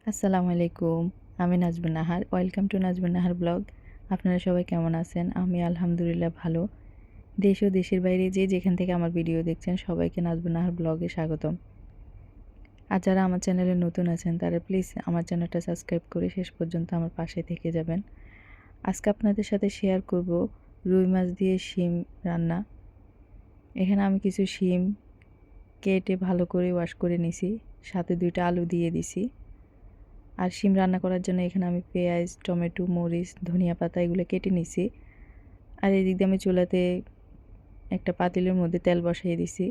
আসসালামু আলাইকুম। আমি Najmun Nahar. Welcome to Najmun Nahar blog. আপনারা সবাই কেমন আছেন? আমি আলহামদুলিল্লাহ ভালো। দেশ ও দেশের বাইরে যে যেখান থেকে আমার ভিডিও দেখছেন সবাইকে নাজমুন নাহার ব্লগে স্বাগতম। আর যারা আমার চ্যানেলে নতুন আছেন তারা প্লিজ আমার চ্যানেলটা সাবস্ক্রাইব করে শেষ পর্যন্ত আমার পাশে থেকে যাবেন। আজকে আপনাদের সাথে শেয়ার করব রুই মাছ দিয়ে শিম রান্না। এখানে আমি কিছু শিম কেটে ভালো করে ওয়াশ করে নিছি, সাথে 2টা আলু দিয়ে দিছি। আর শিম রান্না করার জন্য এখানে আমি পেঁয়াজ, টমেটো, মরিচ, ধনিয়া পাতা এগুলো কেটে নিছি। আর এদিক দিয়ে আমি চুলাতে একটা পাতিলের মধ্যে তেল বসিয়ে দিছি।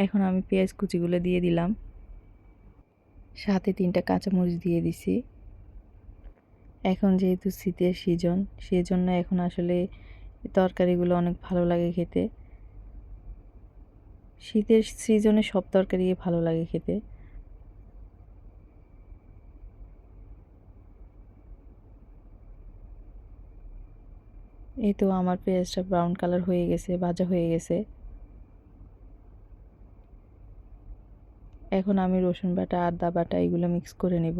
এখন আমি পেঁয়াজ কুচিগুলো দিয়ে দিলাম, সাথে 3টা কাঁচামরিচ দিয়ে দিছি। এখন যেহেতু শীতের সিজন, সেজন্য এখন আসলে তরকারিগুলো অনেক ভালো লাগে খেতে। শীতের সিজনে সব তরকারি ভালো লাগে খেতে। এই তো আমার পেঁয়াজটা ব্রাউন কালার হয়ে গেছে, ভাজা হয়ে গেছে। এখন আমি রসুন বাটা, আদা বাটা এগুলো মিক্স করে নেব।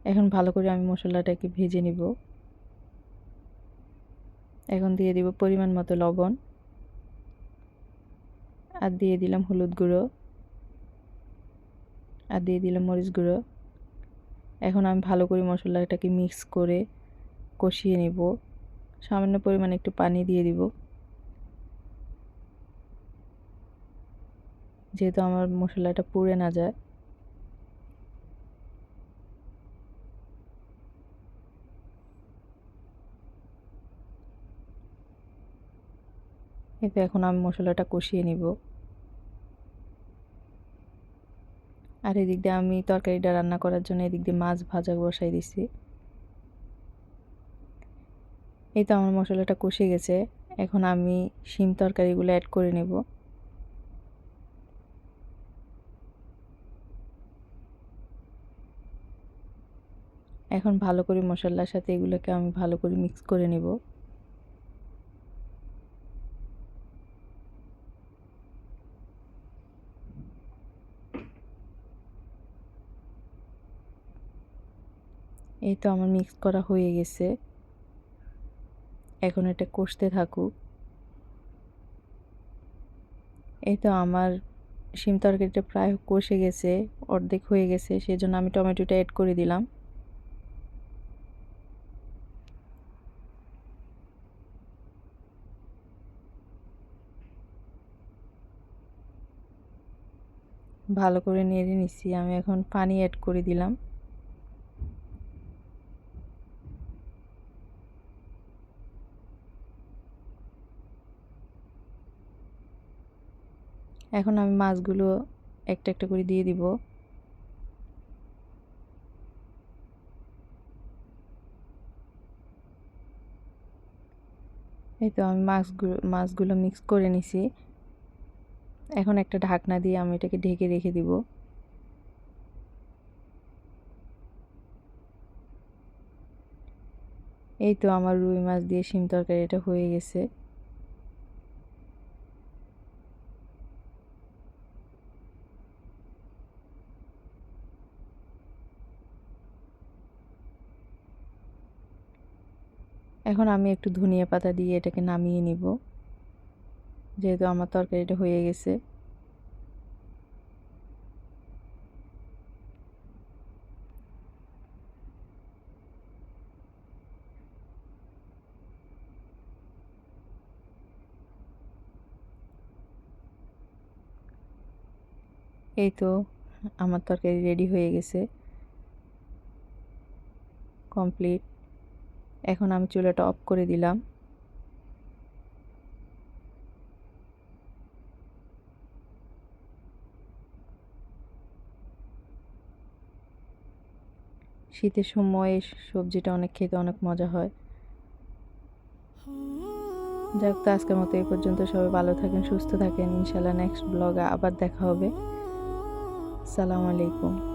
এখন ভালো করে আমি মশলাটাকে ভেজে নিব। এখন দিয়ে দিব পরিমাণ মতো লবণ, আর দিয়ে দিলাম হলুদ গুঁড়ো, আর দিয়ে দিলাম মরিচ গুঁড়ো। এখন আমি ভালো করে মশলাটাকে মিক্স করে কষিয়ে নেব। সামান্য পরিমাণে একটু পানি দিয়ে দিব, যেহেতু আমার মশলাটা পুড়ে না যায়। এতে এখন আমি মশলাটা কষিয়ে নিব। আর এদিক দিয়ে আমি তরকারিটা রান্না করার জন্য এদিক দিয়ে মাছ ভাজা বসাই দিছি। এই তো আমার মশলাটা কষে গেছে। এখন আমি শিম তরকারিগুলো অ্যাড করে নেব। এখন ভালো করে মশলার সাথে এগুলোকে আমি ভালো করে মিক্স করে নেব। এই তো আমার মিক্স করা হয়ে গেছে। এখন এটা কষতে থাকুক। এই তো আমার শিম তরকারিটা প্রায় কষে গেছে, অর্ধেক হয়ে গেছে, সেজন্য আমি টমেটোটা অ্যাড করে দিলাম। ভালো করে নেড়ে নিচ্ছি। আমি এখন পানি অ্যাড করে দিলাম। এখন আমি মাছগুলো একটা একটা করে দিয়ে দিব। এই তো আমি মাছগুলো মিক্স করে নিছি। এখন একটা ঢাকনা দিয়ে আমি এটাকে ঢেকে রেখে দিব। এই তো আমার রুই মাছ দিয়ে শিম তরকারিটা হয়ে গেছে। এখন আমি একটু ধনিয়া পাতা দিয়ে এটাকে নামিয়ে নিব, যেহেতু আমার তরকারিটা হয়ে গেছে। এই তো আমার তরকারি রেডি হয়ে গেছে, কমপ্লিট। এখন আমি চুলাটা অফ করে দিলাম। শীতের সময় এই সবজিটা অনেক খেতে অনেক মজা হয়। যাক, তো আজকের মতো এই পর্যন্ত। সবাই ভালো থাকেন, সুস্থ থাকেন। ইনশাল্লাহ নেক্সট ব্লগে আবার দেখা হবে। আসসালামু আলাইকুম।